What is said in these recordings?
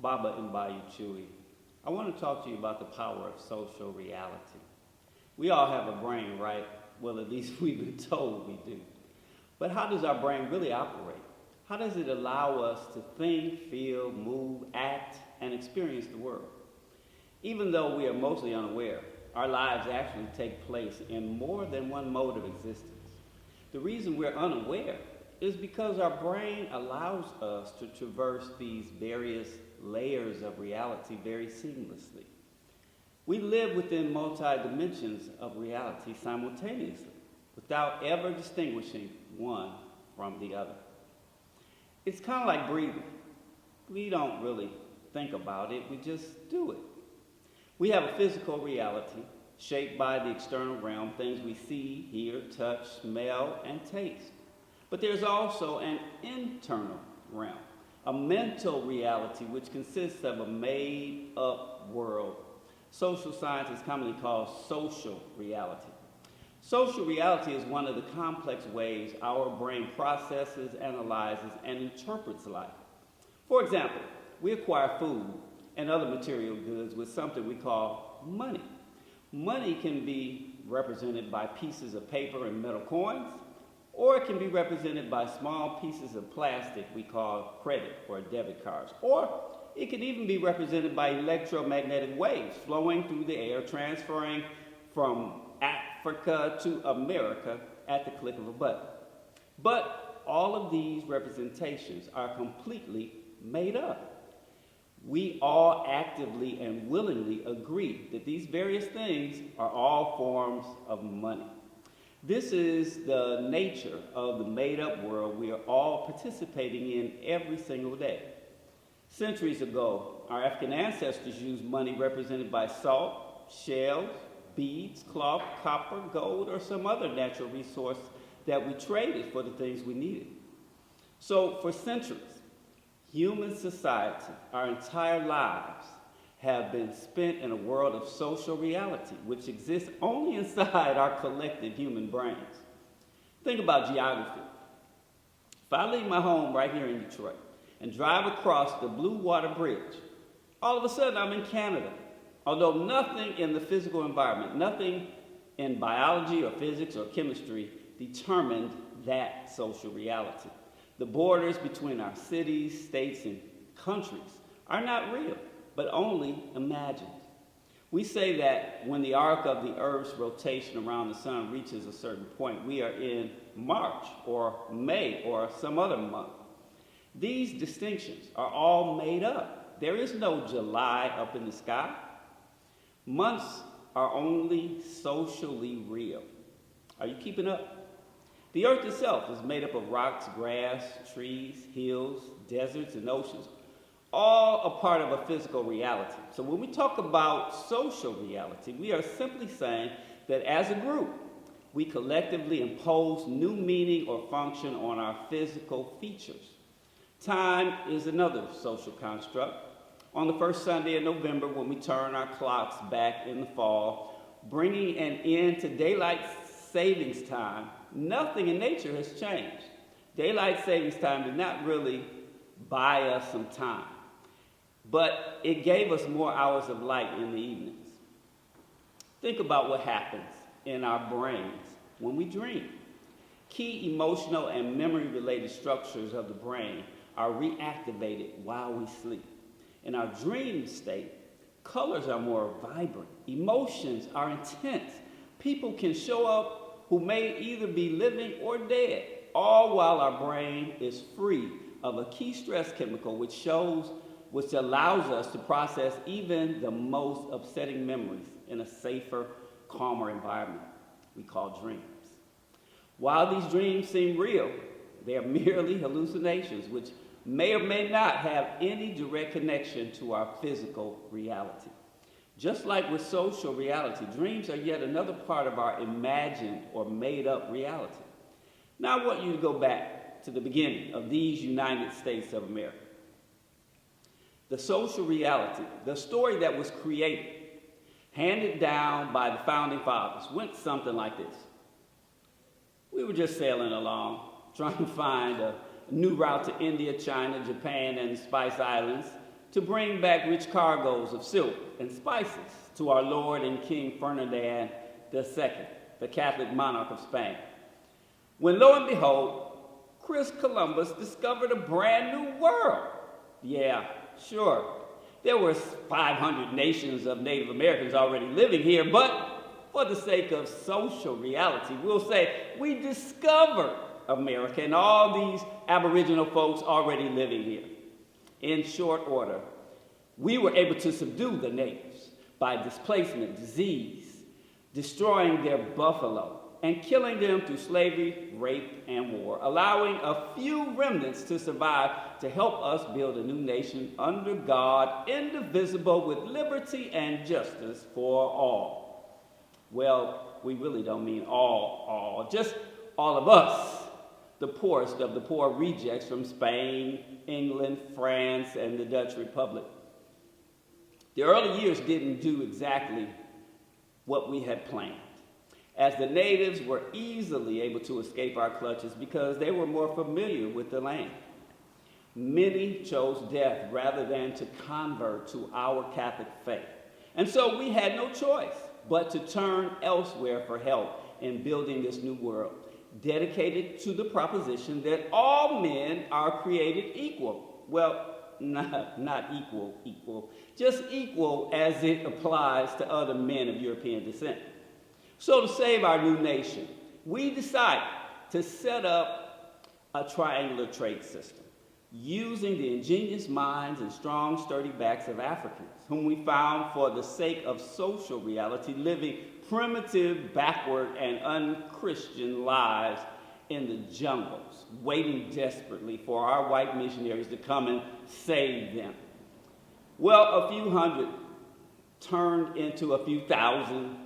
Baba Mbiyu, Chui. I want to talk to you about the power of social reality. We all have a brain, right? Well, at least we've been told we do. But how does our brain really operate? How does it allow us to think, feel, move, act, and experience the world? Even though we are mostly unaware, our lives actually take place in more than one mode of existence. The reason we're unaware is because our brain allows us to traverse these various layers of reality very seamlessly. We live within multi-dimensions of reality simultaneously, without ever distinguishing one from the other. It's kind of like breathing. We don't really think about it, we just do it. We have a physical reality shaped by the external realm, things we see, hear, touch, smell, and taste. But there's also an internal realm, a mental reality which consists of a made-up world. Social science is commonly called social reality. Social reality is one of the complex ways our brain processes, analyzes, and interprets life. For example, we acquire food and other material goods with something we call money. Money can be represented by pieces of paper and metal coins, or it can be represented by small pieces of plastic we call credit or debit cards. Or it can even be represented by electromagnetic waves flowing through the air, transferring from Africa to America at the click of a button. But all of these representations are completely made up. We all actively and willingly agree that these various things are all forms of money. This is the nature of the made-up world we are all participating in every single day. Centuries ago, our African ancestors used money represented by salt, shells, beads, cloth, copper, gold, or some other natural resource that we traded for the things we needed. So for centuries, human society, our entire lives, have been spent in a world of social reality, which exists only inside our collective human brains. Think about geography. If I leave my home right here in Detroit and drive across the Blue Water Bridge, all of a sudden I'm in Canada. Although nothing in the physical environment, nothing in biology or physics or chemistry determined that social reality. The borders between our cities, states, and countries are not real, but only imagined. We say that when the arc of the Earth's rotation around the sun reaches a certain point, we are in March or May or some other month. These distinctions are all made up. There is no July up in the sky. Months are only socially real. Are you keeping up? The Earth itself is made up of rocks, grass, trees, hills, deserts, and oceans, all a part of a physical reality. So when we talk about social reality, we are simply saying that as a group, we collectively impose new meaning or function on our physical features. Time is another social construct. On the first Sunday in November, when we turn our clocks back in the fall, bringing an end to daylight savings time, nothing in nature has changed. Daylight savings time did not really buy us some time, but it gave us more hours of light in the evenings. Think about what happens in our brains when we dream. Key emotional and memory-related structures of the brain are reactivated while we sleep. In our dream state, colors are more vibrant, emotions are intense. People can show up who may either be living or dead, all while our brain is free of a key stress chemical which allows us to process even the most upsetting memories in a safer, calmer environment we call dreams. While these dreams seem real, they are merely hallucinations which may or may not have any direct connection to our physical reality. Just like with social reality, dreams are yet another part of our imagined or made-up reality. Now I want you to go back to the beginning of these United States of America. The social reality, the story that was created, handed down by the founding fathers, went something like this. We were just sailing along, trying to find a new route to India, China, Japan, and the Spice Islands. to bring back rich cargoes of silk and spices to our Lord and King Ferdinand II, the Catholic monarch of Spain. When lo and behold, Chris Columbus discovered a brand new world. Yeah, sure. There were 500 nations of Native Americans already living here, but for the sake of social reality, we'll say we discovered America and all these Aboriginal folks already living here. In short order, we were able to subdue the natives by displacement, disease, destroying their buffalo, and killing them through slavery, rape, and war, allowing a few remnants to survive to help us build a new nation under God, indivisible, with liberty and justice for all. Well, we really don't mean all, just all of us, the poorest of the poor rejects from Spain, England, France, and the Dutch Republic. The early years didn't do exactly what we had planned, as the natives were easily able to escape our clutches because they were more familiar with the land. Many chose death rather than to convert to our Catholic faith. And so we had no choice but to turn elsewhere for help in building this new world, dedicated to the proposition that all men are created equal. Well, not equal, just equal as it applies to other men of European descent. So to save our new nation, we decided to set up a triangular trade system using the ingenious minds and strong, sturdy backs of Africans, whom we found for the sake of social reality living primitive, backward, and unchristian lives in the jungles, waiting desperately for our white missionaries to come and save them. Well, a few hundred turned into a few thousand,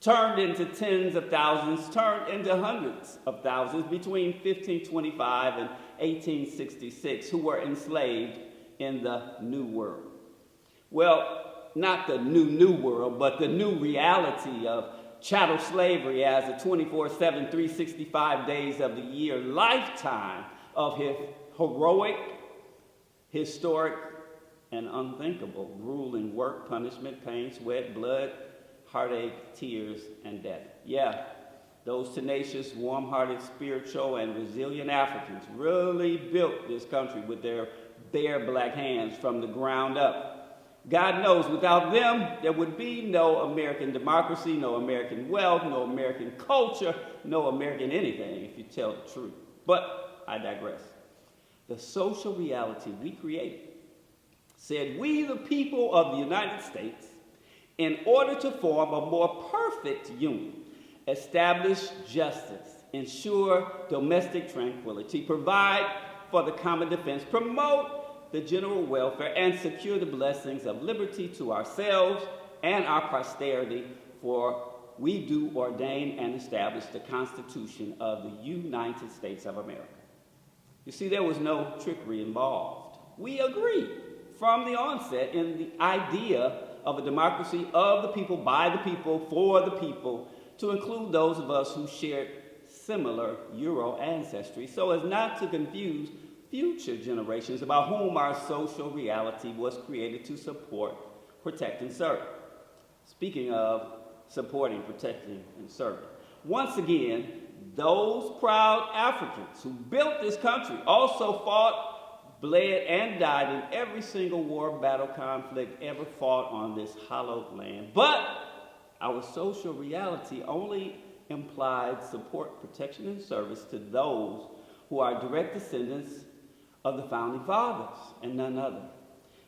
turned into tens of thousands, turned into hundreds of thousands between 1525 and 1866 who were enslaved in the New World. Well, not the new world, but the new reality of chattel slavery as a 24/7, 365 days of the year lifetime of his heroic, historic, and unthinkable rule in work, punishment, pain, sweat, blood, heartache, tears, and death. Yeah, those tenacious, warm-hearted, spiritual, and resilient Africans really built this country with their bare black hands from the ground up. God knows without them, there would be no American democracy, no American wealth, no American culture, no American anything, if you tell the truth. But I digress. The social reality we created said we, the people of the United States, in order to form a more perfect union, establish justice, ensure domestic tranquility, provide for the common defense, promote the general welfare, and secure the blessings of liberty to ourselves and our posterity, for we do ordain and establish the Constitution of the United States of America. You see, there was no trickery involved. We agreed from the onset in the idea of a democracy of the people, by the people, for the people, to include those of us who shared similar Euro ancestry, so as not to confuse future generations about whom our social reality was created to support, protect, and serve. Speaking of supporting, protecting, and serving, once again, those proud Africans who built this country also fought, bled, and died in every single war, battle, conflict ever fought on this hallowed land. But our social reality only implied support, protection, and service to those who are direct descendants of the founding fathers, and none other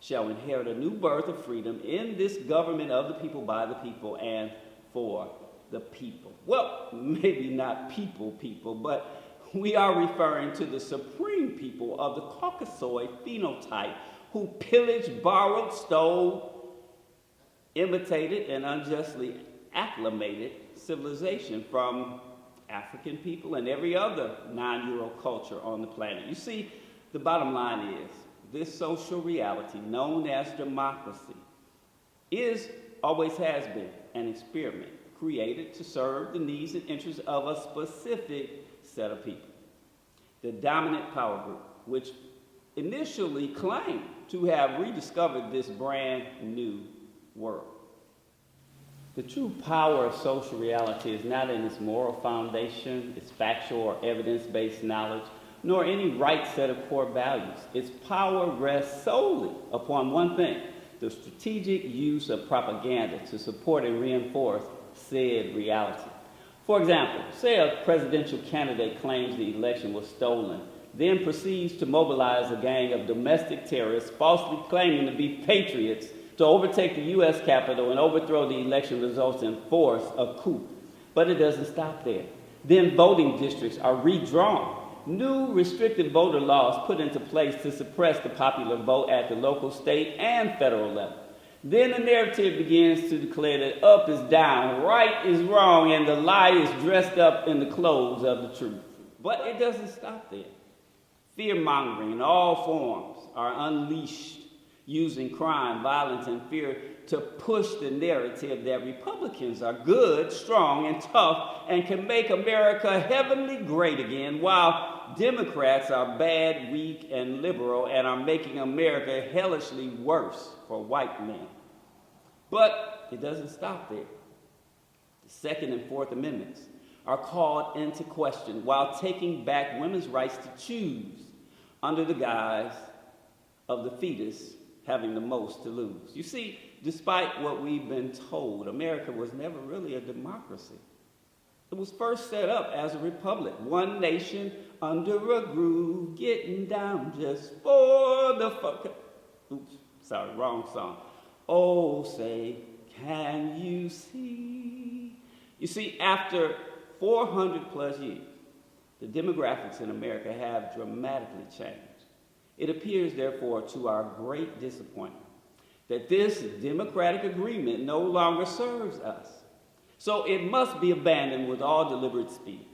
shall inherit a new birth of freedom in this government of the people, by the people, and for the people. Well, maybe not people, but we are referring to the supreme people of the Caucasoid phenotype who pillaged, borrowed, stole, imitated, and unjustly acclimated civilization from African people and every other non-Euro culture on the planet. You see, the bottom line is, this social reality known as democracy always has been an experiment created to serve the needs and interests of a specific set of people. The dominant power group, which initially claimed to have rediscovered this brand new world. The true power of social reality is not in its moral foundation, its factual or evidence-based knowledge, nor any right set of core values. Its power rests solely upon one thing: the strategic use of propaganda to support and reinforce said reality. For example, say a presidential candidate claims the election was stolen, then proceeds to mobilize a gang of domestic terrorists falsely claiming to be patriots to overtake the U.S. Capitol and overthrow the election results and force a coup. But it doesn't stop there. Then voting districts are redrawn. New restrictive voter laws put into place to suppress the popular vote at the local, state, and federal level. Then the narrative begins to declare that up is down, right is wrong, and the lie is dressed up in the clothes of the truth. But it doesn't stop there. Fear-mongering in all forms are unleashed, using crime, violence, and fear to push the narrative that Republicans are good, strong, and tough and can make America heavenly great again, while Democrats are bad, weak, and liberal and are making America hellishly worse for white men. But it doesn't stop there. The Second and Fourth Amendments are called into question while taking back women's rights to choose under the guise of the fetus having the most to lose. You see, despite what we've been told, America was never really a democracy. It was first set up as a republic, one nation under a groove, getting down just for the fuck. Oops, sorry, wrong song. Oh, say, can you see? You see, after 400 plus years, the demographics in America have dramatically changed. It appears, therefore, to our great disappointment, that this democratic agreement no longer serves us. So it must be abandoned with all deliberate speed.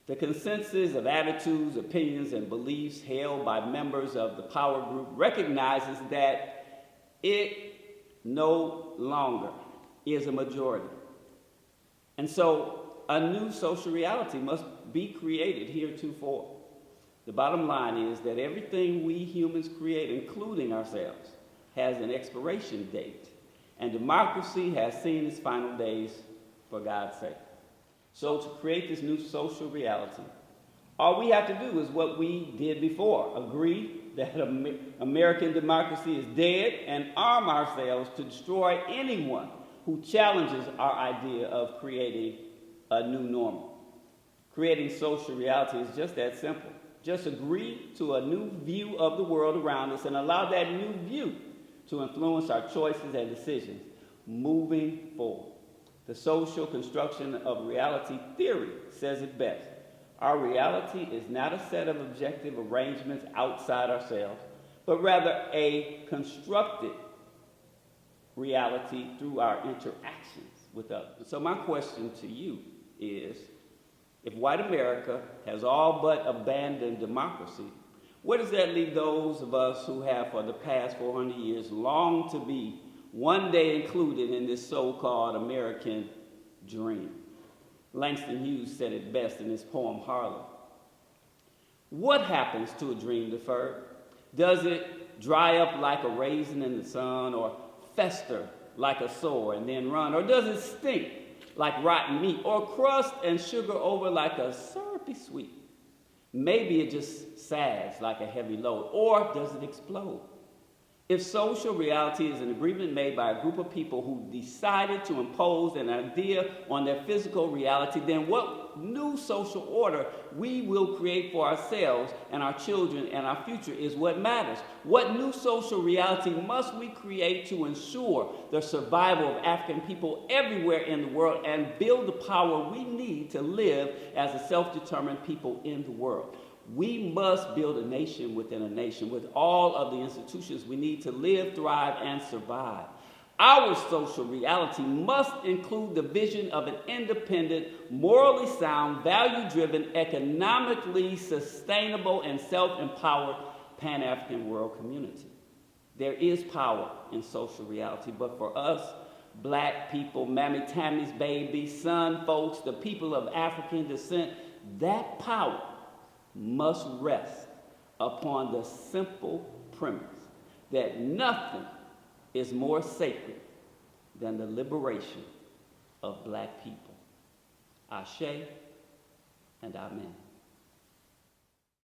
The consensus of attitudes, opinions, and beliefs held by members of the power group recognizes that it no longer is a majority. And so a new social reality must be created heretofore. The bottom line is that everything we humans create, including ourselves, has an expiration date, and democracy has seen its final days, for God's sake. So to create this new social reality, all we have to do is what we did before: agree that American democracy is dead and arm ourselves to destroy anyone who challenges our idea of creating a new normal. Creating social reality is just that simple. Just agree to a new view of the world around us and allow that new view to influence our choices and decisions moving forward. The social construction of reality theory says it best. Our reality is not a set of objective arrangements outside ourselves, but rather a constructed reality through our interactions with others. So my question to you is, if white America has all but abandoned democracy, where does that leave those of us who have for the past 400 years longed to be one day included in this so-called American dream? Langston Hughes said it best in his poem, Harlem. What happens to a dream deferred? Does it dry up like a raisin in the sun, or fester like a sore and then run? Or does it stink like rotten meat, or crust and sugar over like a syrupy sweet? Maybe it just sags like a heavy load, or does it explode? If social reality is an agreement made by a group of people who decided to impose an idea on their physical reality, then what new social order we will create for ourselves and our children and our future is what matters. What new social reality must we create to ensure the survival of African people everywhere in the world and build the power we need to live as a self-determined people in the world? We must build a nation within a nation with all of the institutions we need to live, thrive, and survive. Our social reality must include the vision of an independent, morally sound, value-driven, economically sustainable, and self-empowered Pan-African world community. There is power in social reality, but for us, black people, Mammy Tammy's baby, son folks, the people of African descent, that power must rest upon the simple premise that nothing is more sacred than the liberation of black people. Ashe and amen.